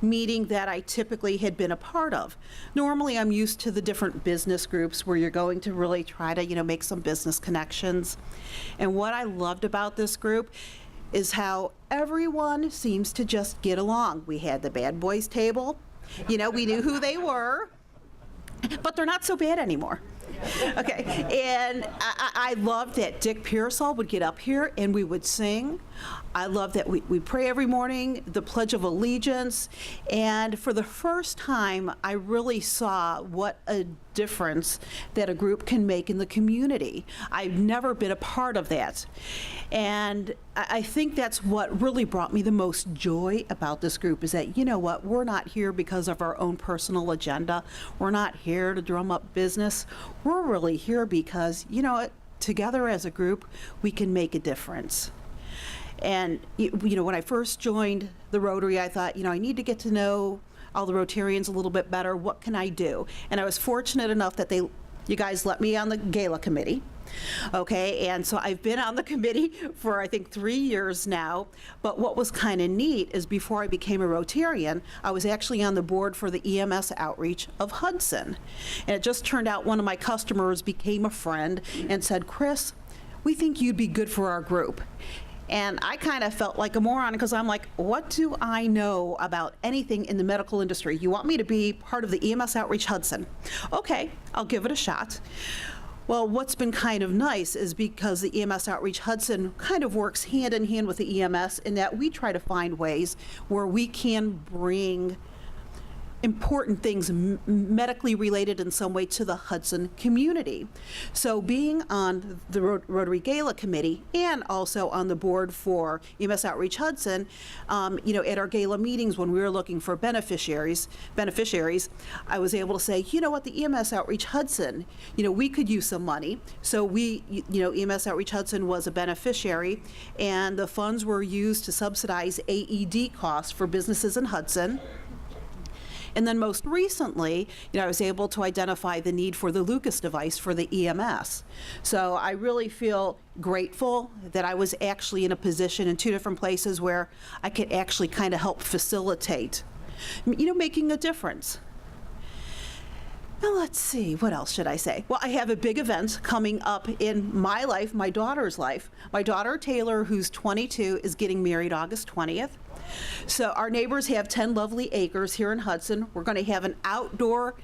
meeting that I typically had been a part of. Normally, I'm used to the different business groups where you're going to really try to, make some business connections. And what I loved about this group is how everyone seems to just get along. We had the bad boys table. We knew who they were, but they're not so bad anymore. Okay, and I loved that Dick Pearsall would get up here and we would sing. I love that we pray every morning, the Pledge of Allegiance, and for the first time, I really saw what a difference that a group can make in the community. I've never been a part of that. And I think that's what really brought me the most joy about this group is that, we're not here because of our own personal agenda. We're not here to drum up business. We're really here because, together as a group, we can make a difference. And, when I first joined the Rotary, I thought, I need to get to know all the Rotarians a little bit better. What can I do? And I was fortunate enough that you guys let me on the gala committee. Okay, and so I've been on the committee for I think 3 years now, but what was kind of neat is before I became a Rotarian, I was actually on the board for the EMS outreach of Hudson. And it just turned out one of my customers became a friend and said, Chris, we think you'd be good for our group. And I kind of felt like a moron because I'm like, what do I know about anything in the medical industry? You want me to be part of the EMS Outreach Hudson? Okay, I'll give it a shot. Well, what's been kind of nice is because the EMS Outreach Hudson kind of works hand in hand with the EMS in that we try to find ways where we can bring important things medically related in some way to the Hudson community. So being on the Rotary Gala Committee and also on the board for EMS Outreach Hudson, at our gala meetings when we were looking for beneficiaries, I was able to say, you know what, the EMS Outreach Hudson, we could use some money. So EMS Outreach Hudson was a beneficiary, and the funds were used to subsidize AED costs for businesses in Hudson. And then most recently, I was able to identify the need for the Lucas device for the EMS. So I really feel grateful that I was actually in a position in 2 different places where I could actually kind of help facilitate, making a difference. Now let's see, what else should I say? Well, I have a big event coming up in my life, my daughter's life. My daughter, Taylor, who's 22, is getting married August 20th. So our neighbors have 10 lovely acres here in Hudson. We're going to have an outdoor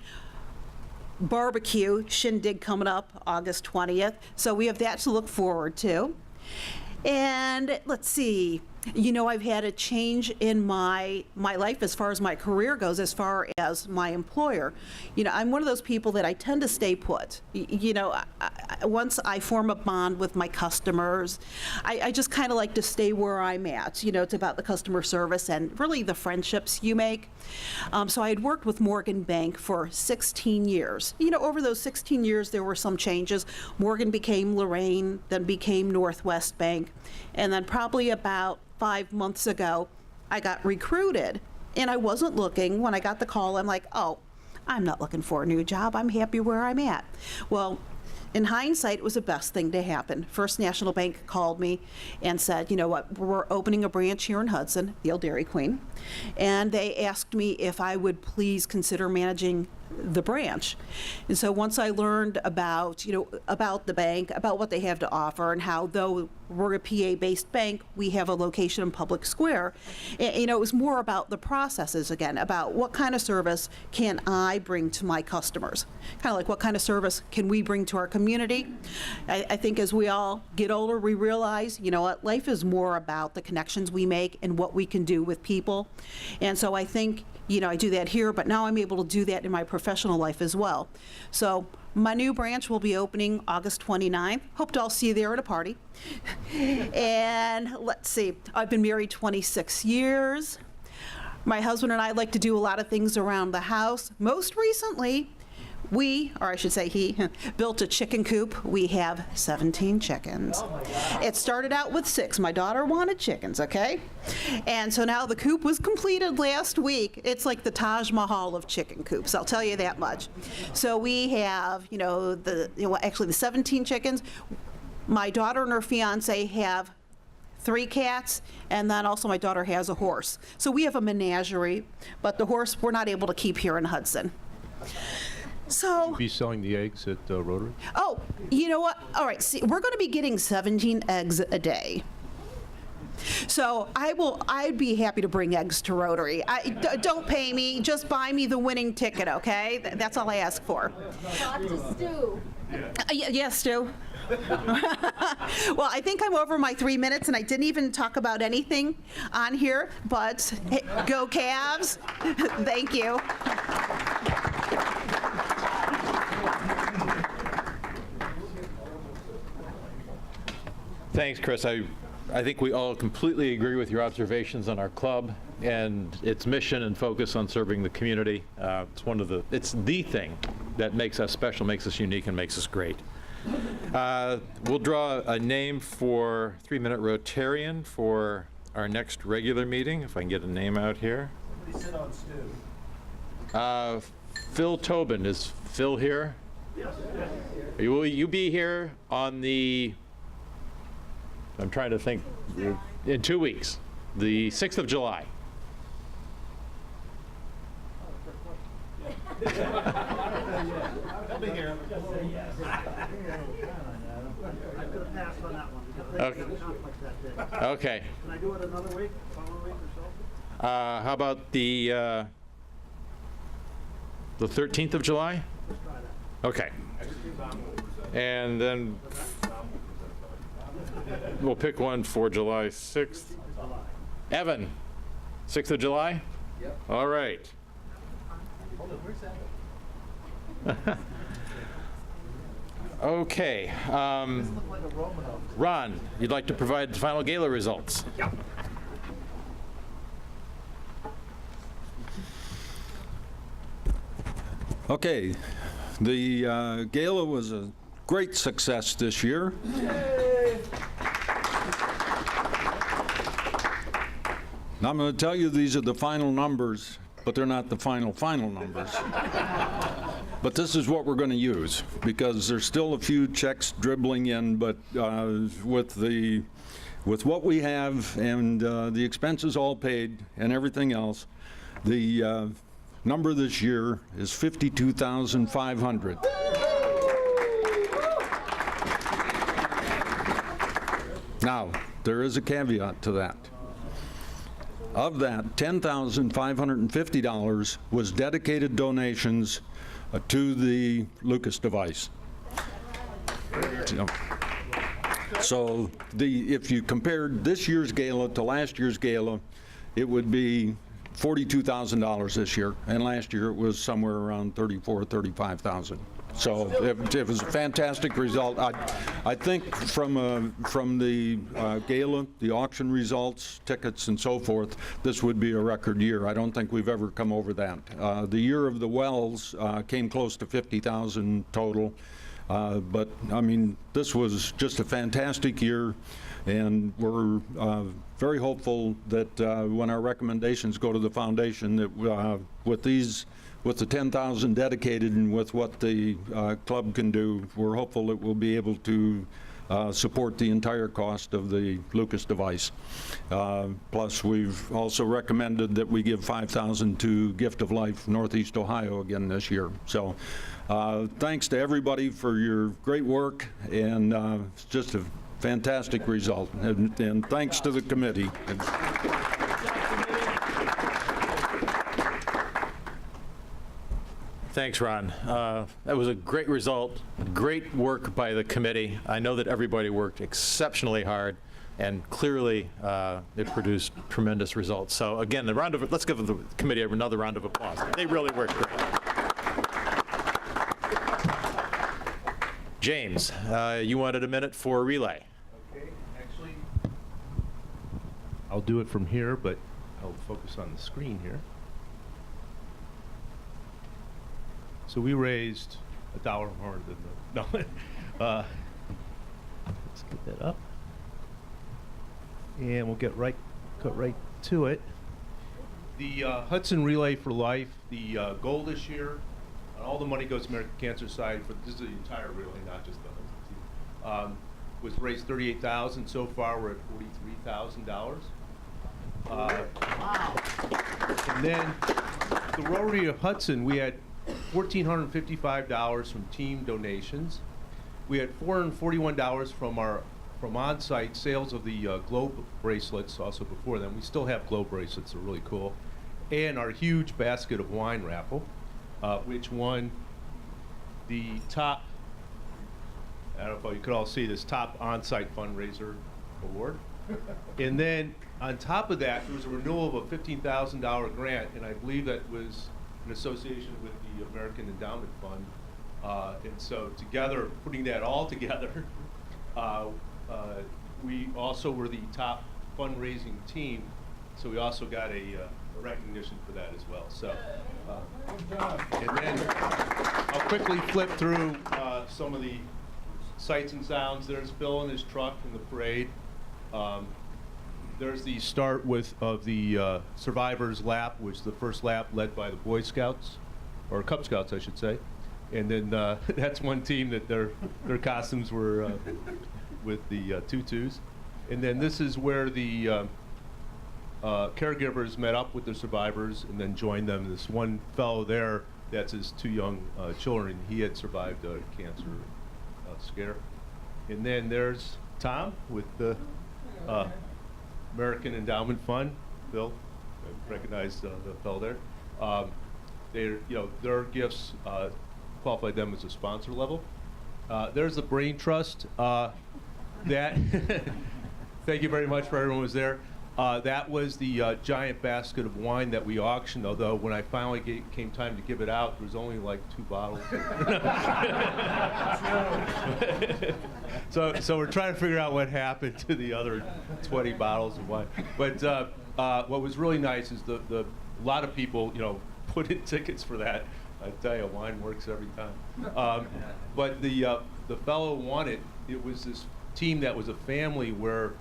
barbecue shindig coming up August 20th. So we have that to look forward to. And let's see, I've had a change in my life as far as my career goes, as far as my employer. I'm one of those people that I tend to stay put. Once I form a bond with my customers, I just kind of like to stay where I'm at. It's about the customer service and really the friendships you make. So I had worked with Morgan Bank for 16 years. Over those 16 years, there were some changes. Morgan became Lorraine, then became Northwest Bank, and then probably about 5 months ago, I got recruited, and I wasn't looking. When I got the call, I'm like, oh, I'm not looking for a new job. I'm happy where I'm at. Well, in hindsight, it was the best thing to happen. First National Bank called me and said, you know what, we're opening a branch here in Hudson, the old Dairy Queen, and they asked me if I would please consider managing the branch. And so once I learned about, about the bank, about what they have to offer, and how though we're a PA-based bank, we have a location in Public Square, it was more about the processes again, about what kind of service can I bring to my customers? Kind of like what kind of service can we bring to our community? I think as we all get older, we realize, what, life is more about the connections we make and what we can do with people. And so I think, I do that here, but now I'm able to do that in my professional life as well. So my new branch will be opening August 29th. Hope to all see you there at a party. And let's see, I've been married 26 years. My husband and I like to do a lot of things around the house. Most recently, we, or I should say he, built a chicken coop. We have 17 chickens. It started out with 6. My daughter wanted chickens, okay? And so now the coop was completed last week. It's like the Taj Mahal of chicken coops, I'll tell you that much. So we have, actually the 17 chickens. My daughter and her fiance have 3 cats, and then also my daughter has a horse. So we have a menagerie, but the horse we're not able to keep here in Hudson. So, be selling the eggs at Rotary? Oh, you know what? All right, see, we're going to be getting 17 eggs a day. So I'd be happy to bring eggs to Rotary. Don't pay me, just buy me the winning ticket, okay? That's all I ask for. Talk to Stu. Yes, Stu. Well, I think I'm over my 3 minutes, and I didn't even talk about anything on here, but hey, go Cavs. Thank you. Thanks, Chris. I think we all completely agree with your observations on our club and its mission and focus on serving the community. It's the thing that makes us special, makes us unique, and makes us great. We'll draw a name for 3-Minute Rotarian for our next regular meeting, if I can get a name out here. Somebody sit on Stu. Phil Tobin. Is Phil here? Yes. Will you be here on the, I'm trying to think, in 2 weeks, the 6th of July? I'll be here. I could have passed on that one. Okay. Okay. Can I do it another week, following week or so? How about the 13th of July? Let's try that. Okay. And then we'll pick one for July 6th. Evan, 6th of July? Yep. All right. Okay. Ron, you'd like to provide the final gala results? Yep. Okay, the gala was a great success this year. Now, I'm going to tell you these are the final numbers, but they're not the final numbers. But this is what we're going to use, because there's still a few checks dribbling in, but with what we have and the expenses all paid and everything else, the number this year is $52,500. Now, there is a caveat to that. Of that, $10,550 was dedicated donations to the Lucas device. So if you compared this year's gala to last year's gala, it would be $42,000 this year, and last year it was somewhere around $35,000. So it was a fantastic result. I think from the gala, the auction results, tickets, and so forth, this would be a record year. I don't think we've ever come over that. The year of the Wells came close to 50,000 total. But, I mean, this was just a fantastic year, and we're very hopeful that when our recommendations go to the foundation, that with the 10,000 dedicated and with what the club can do, we're hopeful that we'll be able to support the entire cost of the Lucas device. Plus, we've also recommended that we give $5,000 to Gift of Life Northeast Ohio again this year. So thanks to everybody for your great work, and it's just a fantastic result. And thanks to the committee. Thanks, Ron. That was a great result, great work by the committee. I know that everybody worked exceptionally hard, and clearly it produced tremendous results. So again, let's give the committee another round of applause. They really worked great. James, you wanted a minute for relay. Okay, actually, I'll do it from here, but I'll focus on the screen here. So we raised $1 more than the, no. Let's get that up. And we'll cut right to it. The Hudson Relay for Life, the goal this year, all the money goes to American Cancer Society, this is the entire relay, not just the Hudson team, was raised $38,000. So far, we're at $43,000. Wow. And then the Rotary of Hudson, we had $1,455 from team donations. We had $441 from on-site sales of the globe bracelets. Also before then, we still have globe bracelets. They're really cool. And our huge basket of wine raffle, which won the top. I don't know if you could all see this, top on-site fundraiser award. And then on top of that, there was a renewal of a $15,000 grant, and I believe that was in association with the American Endowment Fund. And so together, putting that all together, we also were the top fundraising team. So we also got a recognition for that as well. So, and then I'll quickly flip through some of the sights and sounds. There's Phil in his truck in the parade. There's the start of the Survivors Lap, which is the first lap led by the Boy Scouts, or Cub Scouts, I should say. And then that's one team that their costumes were with the tutus. And then this is where the caregivers met up with the survivors and then joined them. This one fellow there, that's his 2 young children. He had survived a cancer scare. And then there's Tom with the American Endowment Fund. Bill, I recognize the fellow there. Their gifts qualify them as a sponsor level. There's the Brain Trust. Thank you very much for everyone who was there. That was the giant basket of wine that we auctioned, although when I finally came time to give it out, there was only like 2 bottles. So we're trying to figure out what happened to the other 20 bottles of wine. But what was really nice is a lot of people, put in tickets for that. I tell you, wine works every time. But the fellow won it. It was this team that was a family where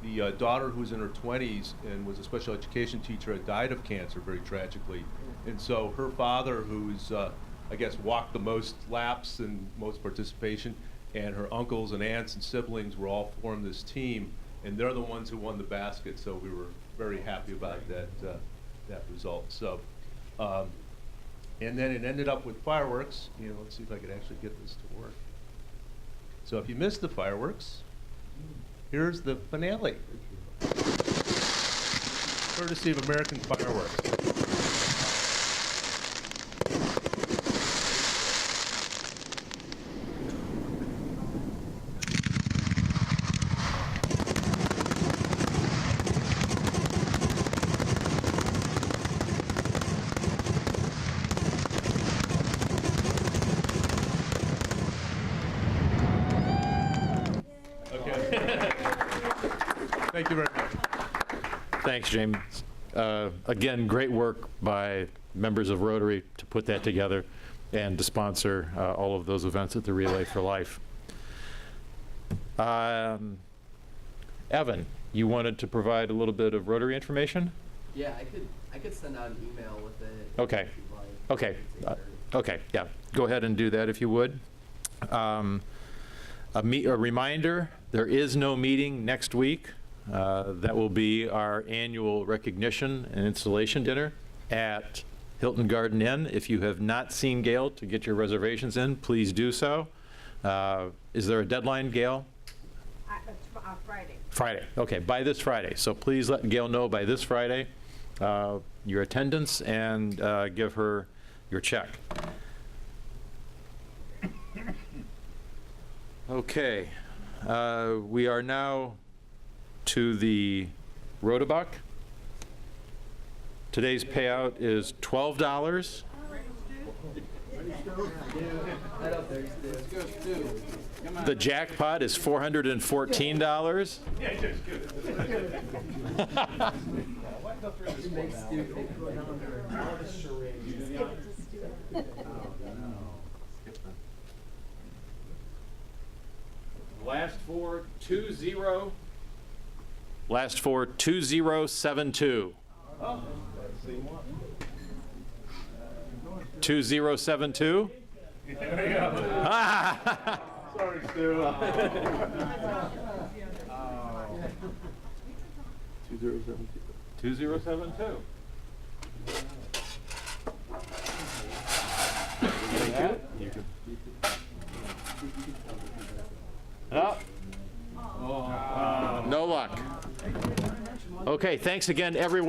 the daughter, who was in her 20s and was a special education teacher, had died of cancer very tragically. And so her father, who's, I guess, walked the most laps and most participation, and her uncles and aunts and siblings were all formed this team, and they're the ones who won the basket. So we were very happy about that result. So, and then it ended up with fireworks. Let's see if I could actually get this to work. So if you missed the fireworks, here's the finale, courtesy of American Fireworks. Thank you very much. Thanks, James. Again, great work by members of Rotary to put that together and to sponsor all of those events at the Relay for Life. Evan, you wanted to provide a little bit of Rotary information? Yeah, I could send out an email with it. Okay. If you'd like. Okay. Okay. Yeah. Go ahead and do that if you would. A reminder: there is no meeting next week. That will be our annual recognition and installation dinner at Hilton Garden Inn. If you have not seen Gail to get your reservations in, please do so. Is there a deadline, Gail? Friday. Friday. Okay, by this Friday. So please let Gail know by this Friday your attendance and give her your check. Okay, we are now to the Rotabuck. Today's payout is $12. The jackpot is $414. Last four, 20. Last four, 2072. 2072. There you go. Sorry, Stu. 2072. You can. No luck. Okay, thanks again, everyone.